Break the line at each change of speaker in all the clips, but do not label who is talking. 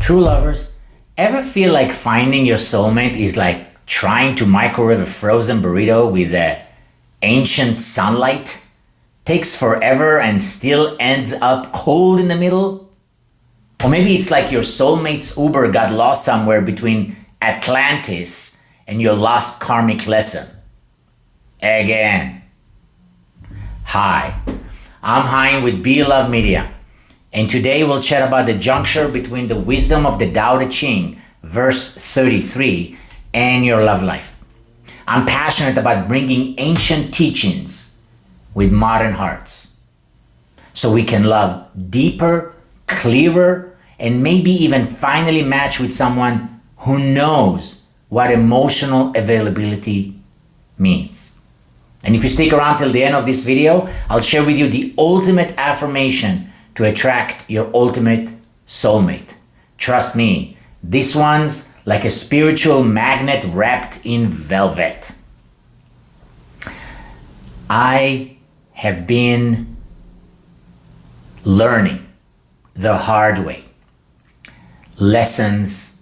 True lovers, ever feel like finding your soulmate is like trying to microwave a frozen burrito with ancient sunlight? Takes forever and still ends up cold in the middle? Or maybe it's like your soulmate's Uber got lost somewhere between Atlantis and your lost karmic lesson. Again. Hi, I'm Haim with Be Love Media, and today we'll chat about the juncture between the wisdom of the Tao Te Ching, verse 33, and your love life. I'm passionate about bringing ancient teachings with modern hearts so we can love deeper, clearer, and maybe even finally match with someone who knows what emotional availability means. And if you stick around till the end of this video, I'll share with you the ultimate affirmation to attract your ultimate soulmate. Trust me, this one's like a spiritual magnet wrapped in velvet. I have been learning the hard way lessons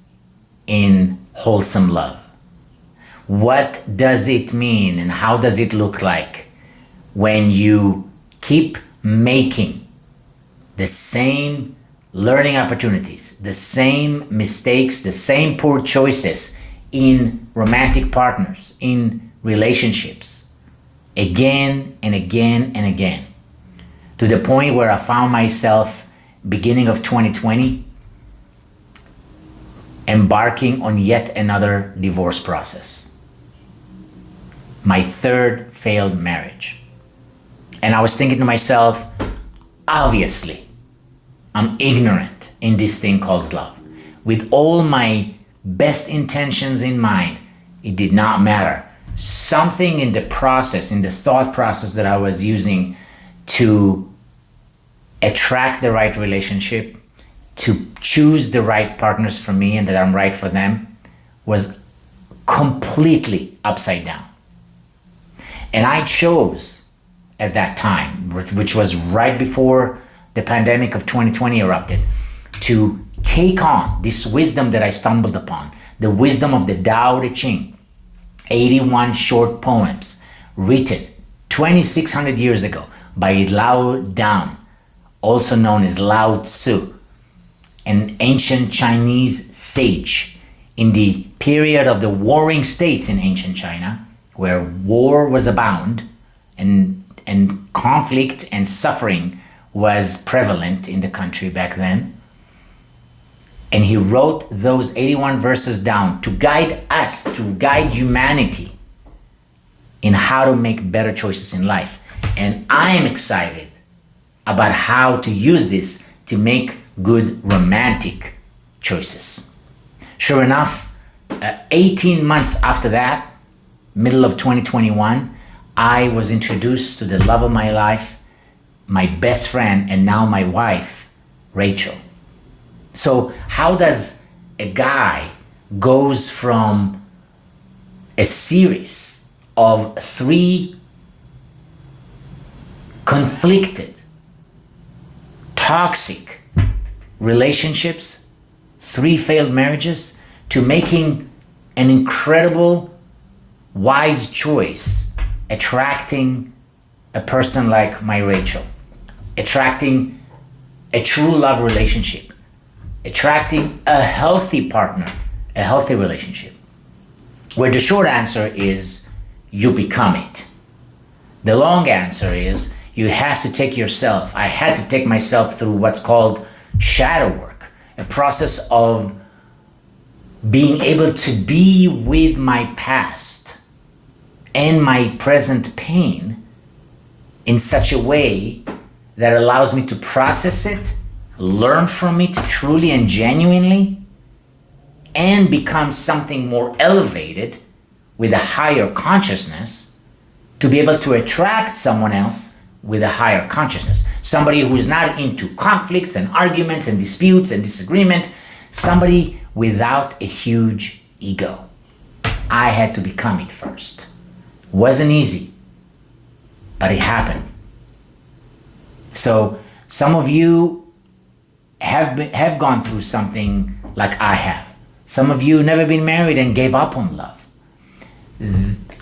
in wholesome love. What does it mean and how does it look like when you keep making the same learning opportunities, the same mistakes, the same poor choices in romantic partners, in relationships, again and again and again, to the point where I found myself beginning of 2020 embarking on yet another divorce process. My third failed marriage. And I was thinking to myself, obviously, I'm ignorant in this thing called love. With all my best intentions in mind, it did not matter. Something in the process, in the thought process that I was using to attract the right relationship, to choose the right partners for me and that I'm right for them, was completely upside down. And I chose at that time, which was right before the pandemic of 2020 erupted, to take on this wisdom that I stumbled upon, the wisdom of the Tao Te Ching, 81 short poems written 2,600 years ago by Lao Dan, also known as Lao Tzu, an ancient Chinese sage in the period of the warring states in ancient China, where war was abound and conflict and suffering was prevalent in the country back then. And he wrote those 81 verses down to guide us, to guide humanity in how to make better choices in life. And I'm excited about how to use this to make good romantic choices. Sure enough, 18 months after that, middle of 2021, I was introduced to the love of my life, my best friend, and now my wife, Rachel. So how does a guy goes from a series of 3 conflicted, toxic relationships, 3 failed marriages, to making an incredible, wise choice, attracting a person like my Rachel, attracting a true love relationship, attracting a healthy partner, a healthy relationship? Where the short answer is you become it. The long answer is you have to take yourself. I had to take myself through what's called shadow work, a process of being able to be with my past and my present pain in such a way that allows me to process it, learn from it truly and genuinely, and become something more elevated with a higher consciousness to be able to attract someone else with a higher consciousness. Somebody who is not into conflicts and arguments and disputes and disagreement, somebody without a huge ego. I had to become it first. Wasn't easy, but it happened. So some of you have gone through something like I have. Some of you never been married and gave up on love.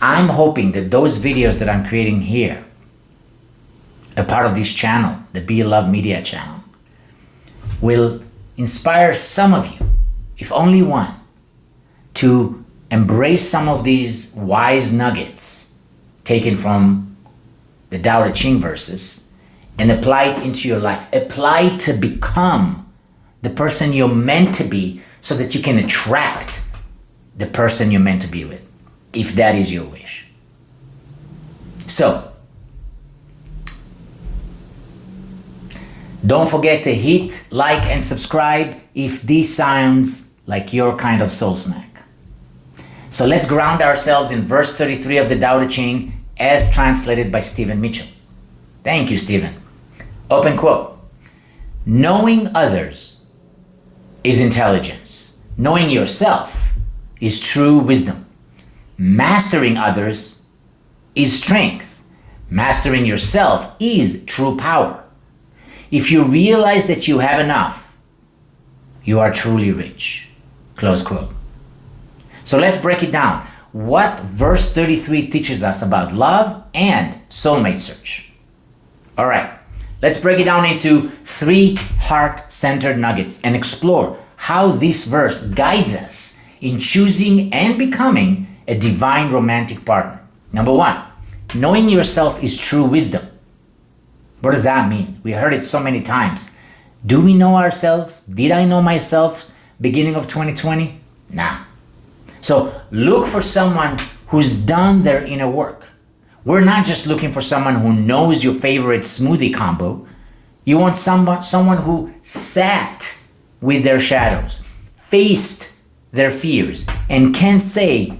I'm hoping that those videos that I'm creating here, a part of this channel, the Be Love Media channel, will inspire some of you, if only one, to embrace some of these wise nuggets taken from the Tao Te Ching verses and apply it into your life. Apply it to become the person you're meant to be so that you can attract the person you're meant to be with, if that is your wish. So, don't forget to hit like and subscribe if this sounds like your kind of soul snack. So let's ground ourselves in verse 33 of the Tao Te Ching as translated by Stephen Mitchell. Thank you, Stephen. Open quote. Knowing others is intelligence. Knowing yourself is true wisdom. Mastering others is strength. Mastering yourself is true power. If you realize that you have enough, you are truly rich. Close quote. So let's break it down. What verse 33 teaches us about love and soulmate search. All right, let's break it down into 3 heart-centered nuggets and explore how this verse guides us in choosing and becoming a divine romantic partner. Number 1, knowing yourself is true wisdom. What does that mean? We heard it so many times. Do we know ourselves? Did I know myself beginning of 2020? Nah. So look for someone who's done their inner work. We're not just looking for someone who knows your favorite smoothie combo. You want someone who sat with their shadows, faced their fears, and can say,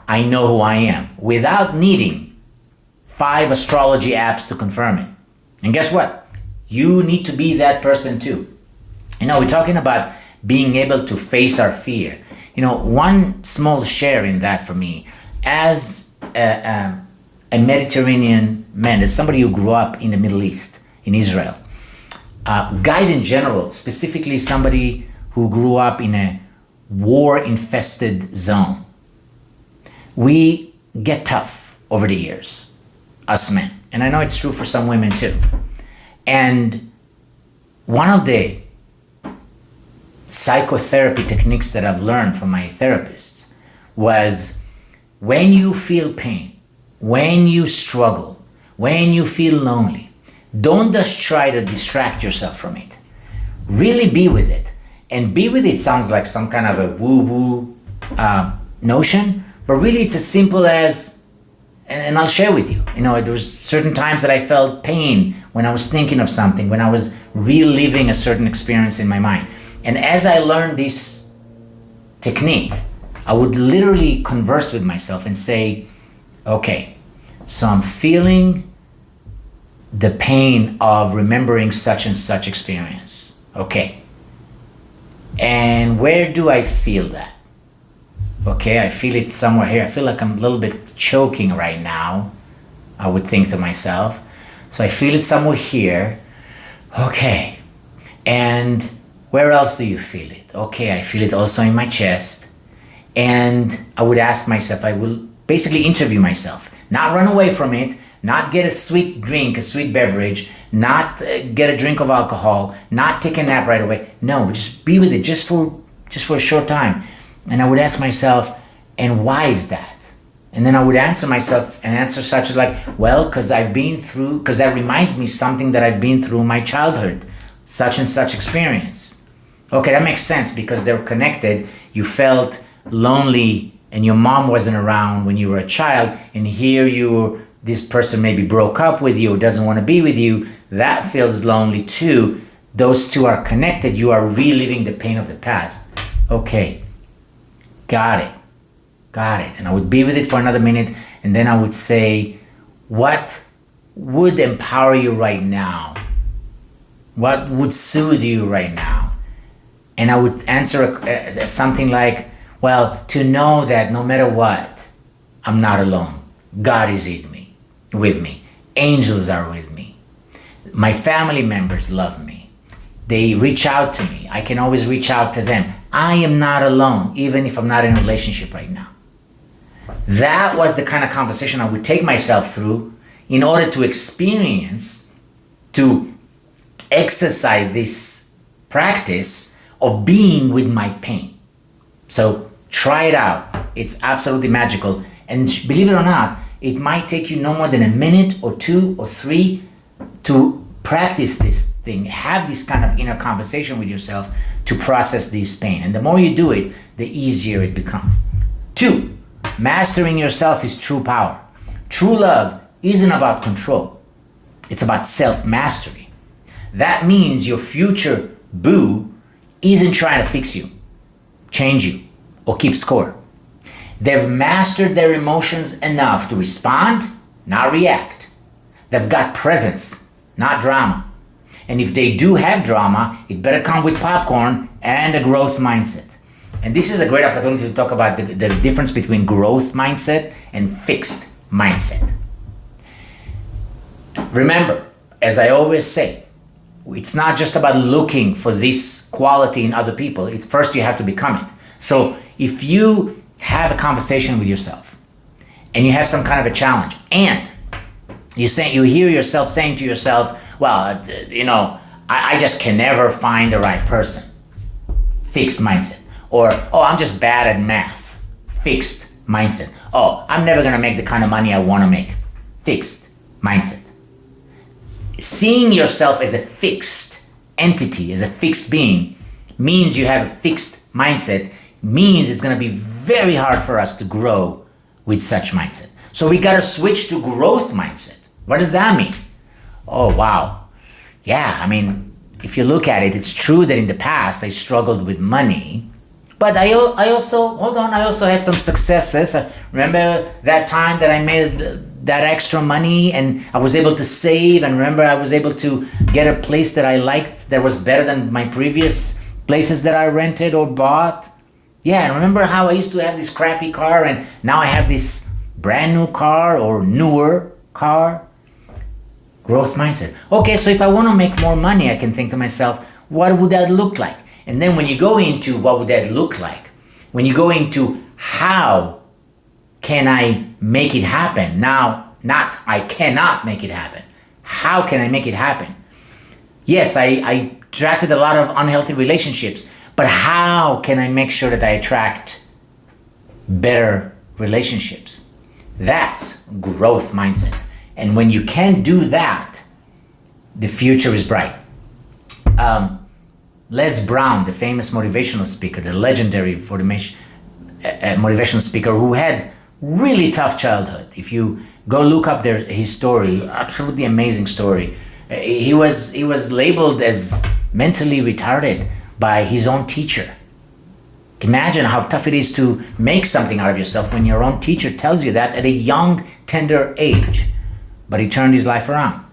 I know who I am, without needing 5 astrology apps to confirm it. And guess what? You need to be that person too. You know, we're talking about being able to face our fear. You know, one small share in that for me, as a Mediterranean man, as somebody who grew up in the Middle East, in Israel, guys in general, specifically somebody who grew up in a war-infested zone, we get tough over the years, us men. And I know it's true for some women too. And one of the psychotherapy techniques that I've learned from my therapists was when you feel pain, when you struggle, when you feel lonely, don't just try to distract yourself from it. Really be with it. And be with it sounds like some kind of a woo-woo notion, but really it's as simple as, and I'll share with you, you know, there was certain times that I felt pain when I was thinking of something, when I was reliving a certain experience in my mind. And as I learned this technique, I would literally converse with myself and say, okay, so I'm feeling the pain of remembering such and such experience. Okay. And where do I feel that? Okay, I feel it somewhere here. I feel like I'm a little bit choking right now, I would think to myself. So I feel it somewhere here. Okay. And where else do you feel it? Okay, I feel it also in my chest. And I would ask myself, I will basically interview myself, not run away from it, not get a sweet drink, a sweet beverage, not get a drink of alcohol, not take a nap right away. No, just be with it just for a short time. And I would ask myself, and why is that? And then I would answer myself an answer such as like, well, because that reminds me something that I've been through in my childhood, such and such experience. Okay, that makes sense because they're connected. You felt lonely and your mom wasn't around when you were a child, and here this person maybe broke up with you or doesn't want to be with you. That feels lonely too. Those two are connected. You are reliving the pain of the past. Okay, got it. And I would be with it for another minute, and then I would say, what would empower you right now? What would soothe you right now? And I would answer something like, well, to know that no matter what, I'm not alone. God is with me. Angels are with me. My family members love me. They reach out to me. I can always reach out to them. I am not alone, even if I'm not in a relationship right now. That was the kind of conversation I would take myself through in order to experience, to exercise this practice of being with my pain. So try it out. It's absolutely magical. And believe it or not, it might take you no more than a minute or 2 or 3 to practice this thing, have this kind of inner conversation with yourself to process this pain. And the more you do it, the easier it becomes. 2, mastering yourself is true power. True love isn't about control. It's about self-mastery. That means your future boo isn't trying to fix you, change you, or keep score. They've mastered their emotions enough to respond, not react. They've got presence, not drama. And if they do have drama, it better come with popcorn and a growth mindset. And this is a great opportunity to talk about the difference between growth mindset and fixed mindset. Remember, as I always say, it's not just about looking for this quality in other people. It's first you have to become it. So if you have a conversation with yourself and you have some kind of a challenge and you hear yourself saying to yourself, well, I just can never find the right person. Fixed mindset. Or, oh, I'm just bad at math. Fixed mindset. Oh, I'm never going to make the kind of money I want to make. Fixed mindset. Seeing yourself as a fixed entity, as a fixed being, means you have a fixed mindset, means it's going to be very hard for us to grow with such mindset. So we got to switch to growth mindset. What does that mean? Oh, wow. Yeah, I mean, if you look at it, it's true that in the past I struggled with money, but I also had some successes. Remember that time that I made that extra money and I was able to save, and remember I was able to get a place that I liked that was better than my previous places that I rented or bought. Yeah, and remember how I used to have this crappy car and now I have this brand new car or newer car? Growth mindset. Okay, so if I want to make more money, I can think to myself, what would that look like? And then when you go into what would that look like, when you go into how can I make it happen? Now, not I cannot make it happen. How can I make it happen? Yes, I attracted a lot of unhealthy relationships, but how can I make sure that I attract better relationships? That's growth mindset. And when you can do that, the future is bright. Les Brown, the famous motivational speaker, the legendary motivational speaker who had really tough childhood. If you go look up his story, absolutely amazing story. He was labeled as mentally retarded by his own teacher. Imagine how tough it is to make something out of yourself when your own teacher tells you that at a young, tender age. But he turned his life around.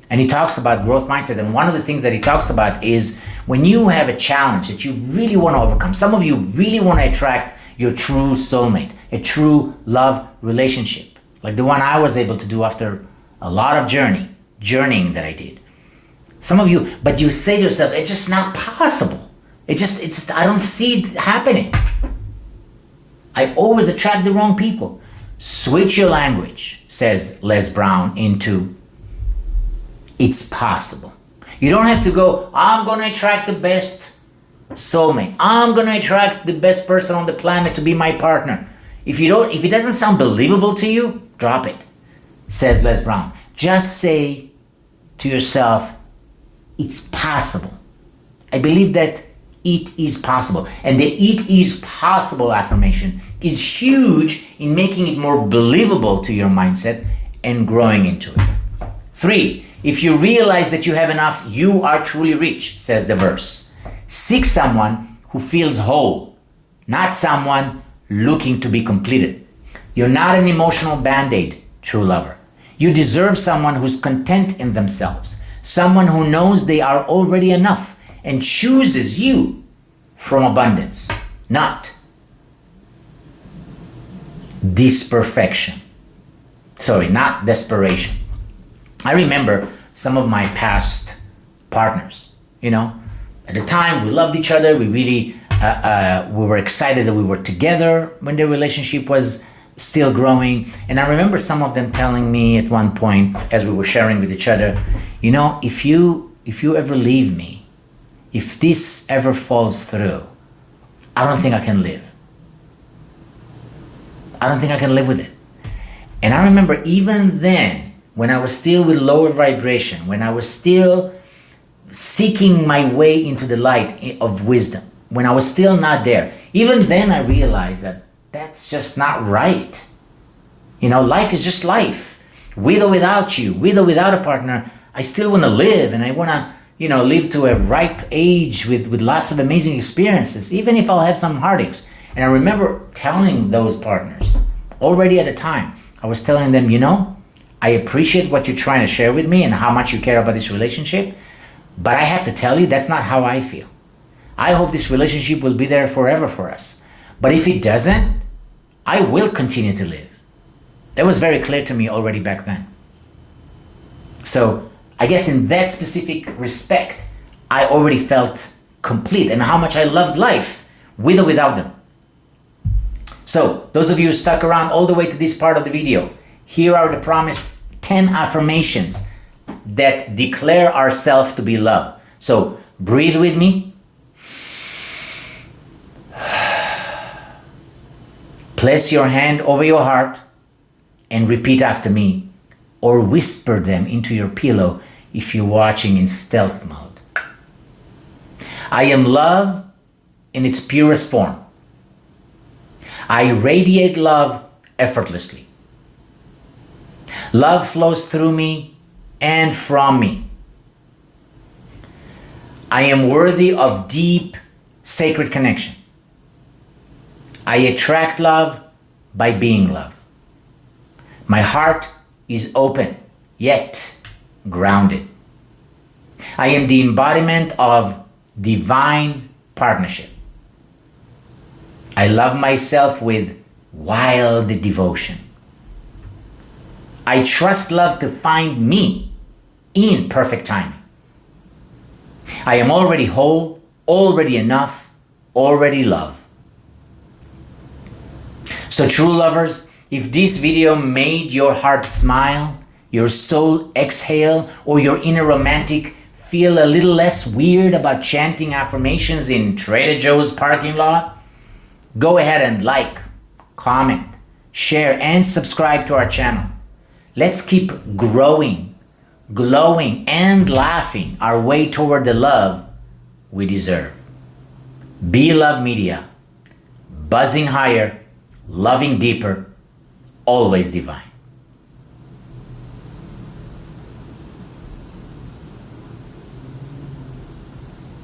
And he talks about growth mindset. And one of the things that he talks about is when you have a challenge that you really want to overcome, some of you really want to attract your true soulmate, a true love relationship, like the one I was able to do after a lot of journeying that I did. Some of you, but you say to yourself, it's just not possible. I don't see it happening. I always attract the wrong people. Switch your language, says Les Brown, into it's possible. You don't have to go, I'm going to attract the best soulmate. I'm going to attract the best person on the planet to be my partner. If it doesn't sound believable to you, drop it, says Les Brown. Just say to yourself, it's possible. I believe that it is possible. And the it is possible affirmation is huge in making it more believable to your mindset and growing into it. 3, if you realize that you have enough, you are truly rich, says the verse. Seek someone who feels whole, not someone looking to be completed. You're not an emotional band-aid, true lover. You deserve someone who's content in themselves, someone who knows they are already enough and chooses you from abundance, not disperfection. Not desperation. I remember some of my past partners, at the time we loved each other, we really We were excited that we were together when the relationship was still growing. And I remember some of them telling me at one point, as we were sharing with each other, you know, if you ever leave me, if this ever falls through, I don't think I can live. I don't think I can live with it. And I remember even then, when I was still with lower vibration, when I was still seeking my way into the light of wisdom, when I was still not there, even then I realized that that's just not right. You know, life is just life. With or without you, with or without a partner, I still want to live, and I want to, you know, live to a ripe age with lots of amazing experiences, even if I'll have some heartaches. And I remember telling those partners already at the time, I was telling them, you know, I appreciate what you're trying to share with me and how much you care about this relationship, but I have to tell you, that's not how I feel. I hope this relationship will be there forever for us. But if it doesn't, I will continue to live. That was very clear to me already back then. So I guess in that specific respect, I already felt complete and how much I loved life with or without them. So those of you who stuck around all the way to this part of the video, here are the promised 10 affirmations that declare ourselves to be love. So breathe with me. Place your hand over your heart and repeat after me, or whisper them into your pillow if you're watching in stealth mode. I am love in its purest form. I radiate love effortlessly. Love flows through me and from me. I am worthy of deep, sacred connection. I attract love by being love. My heart is open, yet grounded. I am the embodiment of divine partnership. I love myself with wild devotion. I trust love to find me in perfect timing. I am already whole, already enough, already love. So true lovers, if this video made your heart smile, your soul exhale, or your inner romantic feel a little less weird about chanting affirmations in Trader Joe's parking lot, go ahead and like, comment, share, and subscribe to our channel. Let's keep growing, glowing, and laughing our way toward the love we deserve. Be Love Media, buzzing higher, loving deeper, always divine.